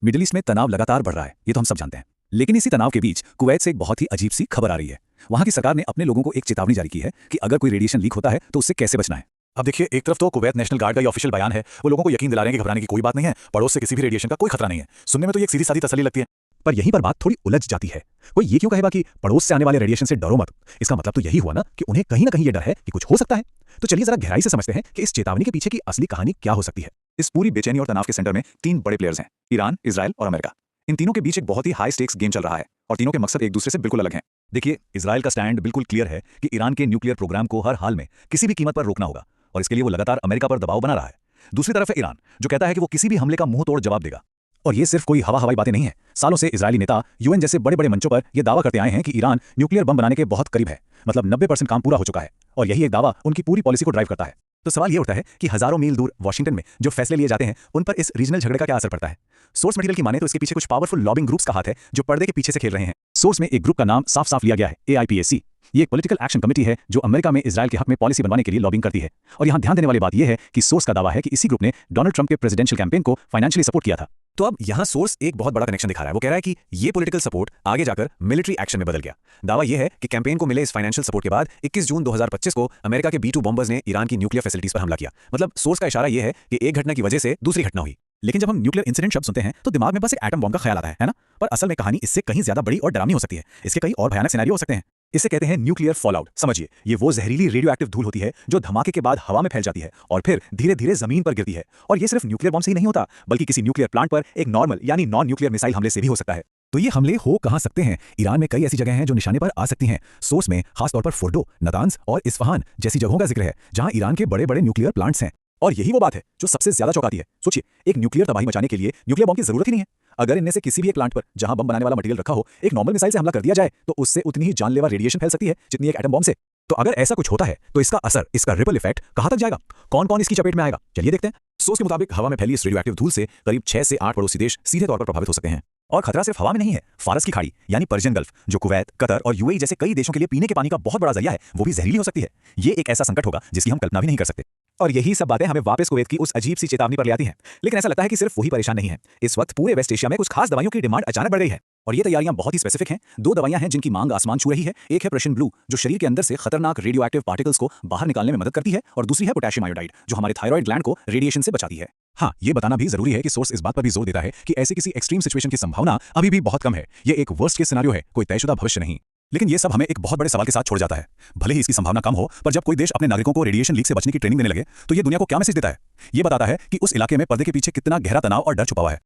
Middle east में तनाव लगातार बढ़ रहा है, ये तो हम सब जानते हैं। लेकिन इसी तनाव के बीच कुवैत से एक बहुत ही अजीब सी खबर आ रही है। वहां की सरकार ने अपने लोगों को एक चेतावनी जारी की है कि अगर कोई रेडिएशन लीक होता है तो उससे कैसे बचना है। अब देखिए, एक तरफ तो कुवैत नेशनल गार्ड का ये ऑफिशियल बयान है, वो लोगों को यकीन दिला रहे हैं कि घबराने की कोई बात नहीं है, पड़ोस से किसी भी रेडिएशन का कोई खतरा नहीं है। सुनने में तो ये एक सीधी सादी तसल्ली लगती है, पर यहीं पर बात थोड़ी उलझ जाती है। कोई ये क्यों कहेगा कि पड़ोस से आने वाले रेडिएशन से डरो मत? इसका मतलब तो यही हुआ ना कि उन्हें कहीं ना कहीं ये डर है कि कुछ हो सकता है। तो चलिए जरा गहराई से समझते हैं कि इस चेतावनी के पीछे की असली कहानी क्या हो सकती है। इस पूरी बेचैनी और तनाव के सेंटर में 3 बड़े प्लेयर्स हैं, ईरान, इजराइल और अमेरिका। इन तीनों के बीच एक बहुत ही हाई स्टेक्स गेम चल रहा है और तीनों के मकसद एक दूसरे से बिल्कुल अलग हैं। देखिए, इजराइल का स्टैंड बिल्कुल क्लियर है कि ईरान के न्यूक्लियर प्रोग्राम को हर हाल में किसी भी कीमत पर रोकना होगा और इसके लिए वो लगातार अमेरिका पर दबाव बना रहा है। दूसरी तरफ है ईरान, जो कहता है कि वो किसी भी हमले का मुंह तोड़ जवाब देगा। और ये सिर्फ कोई हवाई बातें नहीं है। सालों से इजरायली नेता यूएन जैसे बड़े बड़े मंचों पर यह दावा करते आए हैं कि ईरान न्यूक्लियर बम बनाने के बहुत करीब है, मतलब 90% काम पूरा हो चुका है। और यही एक दावा उनकी पूरी पॉलिसी को ड्राइव करता है। तो सवाल ये उठता है कि हजारों मील दूर वॉशिंगटन में जो फैसले लिए जाते हैं उन पर इस रीजनल झगड़े का क्या असर पड़ता है। सोर्स मटेरियल की माने तो इसके पीछे कुछ पावरफुल लॉबिंग ग्रुप्स का हाथ है जो पर्दे के पीछे से खेल रहे हैं। सोर्स में एक ग्रुप का नाम साफ साफ लिया गया है, AIPAC। ये एक पॉलिटिकल एक्शन कमेटी है जो अमेरिका में इजराइल के हक में पॉलिसी बनवाने के लिए लॉबिंग करती है। और यहाँ ध्यान देने वाली बात यह है कि सोर्स का दावा है कि इसी ग्रुप ने डोनाल्ड ट्रंप के प्रेसिडेंशियल कैंपेन को फाइनेंशियली सपोर्ट किया था। तो अब यहाँ सोर्स एक बहुत बड़ा कनेक्शन दिखा रहा है। वो कह रहा है कि ये पॉलिटिकल सपोर्ट आगे जाकर मिलिट्री एक्शन में बदल गया। दावा यह है कि कैंपेन को मिले इस फाइनेंशियल सपोर्ट के बाद 21 जून 2025 को अमेरिका के B-2 बॉम्बर्स ने ईरान की न्यूक्लियर फैसिलिटीज पर हमला किया। मतलब सोर्स का इशारा यह है कि एक घटना की वजह से दूसरी घटना हुई। लेकिन जब हम न्यूक्लियर इंसिडेंट शब्द सुनते हैं तो दिमाग में बस एक एटम बॉम्ब का ख्याल आता है ना? पर असल में कहानी इससे कहीं ज्यादा बड़ी और डरावनी हो सकती है। इसके कई और भयानक सिनेरियो हो सकते हैं। इसे कहते हैं न्यूक्लियर फॉलआउट। समझिए, ये वो जहरीली रेडियो एक्टिव धूल होती है जो धमाके के बाद हवा में फैल जाती है और फिर धीरे धीरे जमीन पर गिरती है। और ये सिर्फ न्यूक्लियर बॉम्ब से ही नहीं होता, बल्कि किसी न्यूक्लियर प्लांट पर एक नॉर्मल यानी नॉन न्यूक्लियर मिसाइल हमले से भी हो सकता है। तो ये हमले हो कहां सकते हैं? ईरान में कई ऐसी जगह हैं जो निशाने पर आ सकती हैं। सोर्स में खासतौर पर फोर्डो, नातांज और इस्फहान जैसी जगहों का जिक्र है जहां ईरान के बड़े बड़े न्यूक्लियर प्लांट्स हैं। और यही वो बात है जो सबसे ज्यादा चौंकाती है। सोचिए, एक न्यूक्लियर तबाही मचाने के लिए न्यूक्लियर बॉम्ब की जरूरत ही नहीं है। अगर इनमें से किसी भी एक प्लांट पर जहां बम बनाने वाला मटेरियल रखा हो एक नॉर्मल मिसाइल से हमला कर दिया जाए तो उससे उतनी ही जानलेवा रेडिएशन फैल सकती है जितनी एक एटम बॉम्ब से। तो अगर ऐसा कुछ होता है तो इसका असर, इसका रिपल इफेक्ट कहां तक जाएगा? कौन कौन इसकी चपेट में आएगा? चलिए देखते हैं। सोर्स के मुताबिक हवा में फैली इस रेडियो एक्टिव धूल से करीब 6 से 8 पड़ोसी देश सीधे तौर पर प्रभावित हो सकते हैं। और खतरा सिर्फ हवा में नहीं है। फारस की खाड़ी यानी पर्शियन गल्फ, जो कुवैत, कतर और यूएई जैसे कई देशों के लिए पीने के पानी का बहुत बड़ा जरिया है, वो भी जहरीली हो सकती है। ये एक ऐसा संकट होगा जिसकी हम कल्पना भी नहीं कर सकते। और यही सब बातें हमें वापस कुवैत की उस अजीब सी चेतावनी पर ले आती हैं। लेकिन ऐसा लगता है कि सिर्फ वही परेशान नहीं है। इस वक्त पूरे वेस्ट एशिया में कुछ खास दवाइयों की डिमांड अचानक बढ़ गई है और ये तैयारियां बहुत ही स्पेसिफिक हैं। 2 दवाइयां हैं जिनकी मांग आसमान छू रही है। एक है प्रशियन ब्लू, जो शरीर के अंदर से खतरनाक रेडियो एक्टिव पार्टिकल्स को बाहर निकालने में मदद करती है, और दूसरी है पोटेशियम आयोडाइड, जो हमारे थायराइड ग्लैंड को रेडिएशन से बचाती है। हाँ, ये बताना भी जरूरी है कि सोर्स इस बात पर भी जोर देता है कि ऐसे किसी एक्सट्रीम सिचुएशन की संभावना अभी भी बहुत कम है। ये एक वर्स्ट केस सिनेरियो है, कोई तयशुदा भविष्य नहीं। लेकिन ये सब हमें एक बहुत बड़े सवाल के साथ छोड़ जाता है। भले ही इसकी संभावना कम हो, पर जब कोई देश अपने नागरिकों को रेडिएशन लीक से बचने की ट्रेनिंग देने लगे तो ये दुनिया को क्या मैसेज देता है? ये बताता है कि उस इलाके में पर्दे के पीछे कितना गहरा तनाव और डर छुपा हुआ है।